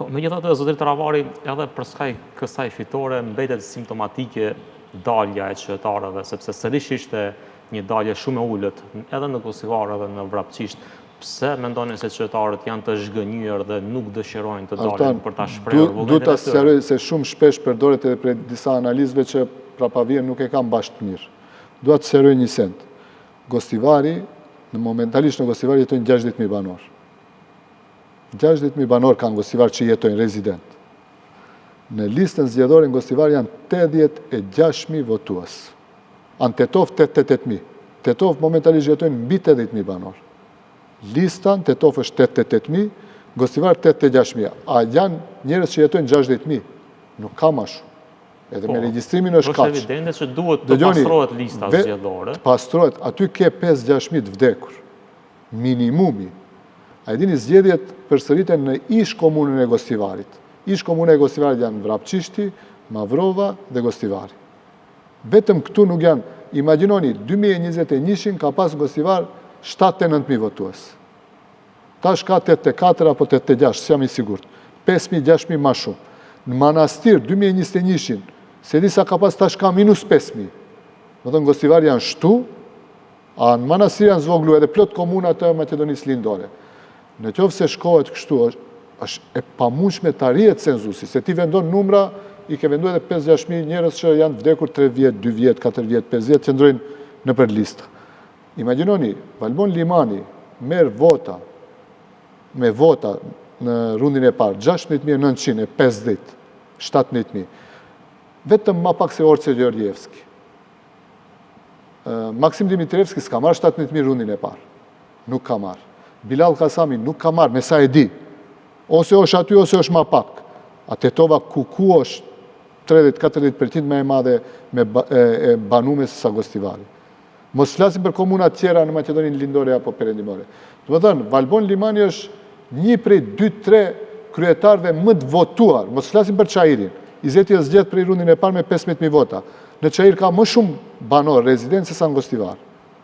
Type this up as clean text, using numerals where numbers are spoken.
Megjithatë, zotëri Travari, edhe për kësaj fitore mbetet simptomatike dalja e qytetarëve, sepse sërish ishte një dalje shumë e ulët, edhe në Kosivar edhe në Vrapçisht. Pse mendoni se qytetarët janë të zhgënjur dhe nuk dëshirojnë të dalin për ta shprehur vullnetin e tyre? Du ta sqaroj se shumë shpesh përdoret edhe prej disa analizëve që prapavien nuk e kam bash të mirë. Dua të sqaroj një send. Gostivari, momentalisht në Gostivar jetojnë 60.000 banor. 60.000 banor kanë Gostivar që jetojnë rezident. Në listën zgjedhore në Gostivar janë 86.000 votues. Anë Tetov 88.000. Tetov momentalisht jetojnë mbi 80.000 banor. Lista në Tetov është 88.000, Gostivar 86.000. A janë njerëz që jetojnë 60.000? Nuk ka ma shumë. Edhe me regjistrimin është kaq. Është evidente që duhet të pastrohet lista zgjedhore. Të pastrohet, aty ke 5-6.000 të vdekur. Minimumi. A e dini zgjedhjet përsëriten në ish komunën e Gostivarit. Ish komunën e Gostivarit janë Vrapçishti, Mavrova dhe Gostivari. Vetëm këtu nuk janë. Imagjinoni, 2021 ka pas Gostivar 79.000 votues. Tash ka 84 apo 86, s'jam i sigurt. 5.000-6.000 ma shumë. Në Manastir, 2021, se disa ka pas tash ka minus 5.000. Më thënë, Gostivari janë shtu, a në Manastir janë zvoglu edhe plot komunat të Maqedonisë Lindore. Në qoftë se shkohet kështu, është e pamunshme të arrihet censusi, se ti vendon numra, i ke vendu edhe 5-6.000 njerëz që janë vdekur 3 vjet, 2 vjet, 4 vjet, 5 vjet, që ndrojnë në për lista. Imagjinoni, Valbon Limani merë vota, me vota në rundin e parë, 16.950, 17.000. Vetëm ma pak se Orce Gjorgjevski. Maksim Dimitrievski s'ka marrë 17.000 rundin e parë. Nuk ka marrë. Bilal Kasami nuk ka marrë, me sa e di. Ose është aty, ose është ma pak. A Tetova ku është 30-40% me e madhe me banume se sa Gostivari. Mos flasim për komunat tjera në Maqedoninë Lindore apo perëndimore. Do të thënë, Valbon Limani është një prej 2-3 kryetarëve më të votuar. Mos flasim për Çairin. Izeti është zgjedhur prej rundin e parë me 15.000 vota. Në Çair ka më shumë banor rezident se sa në Gostivar.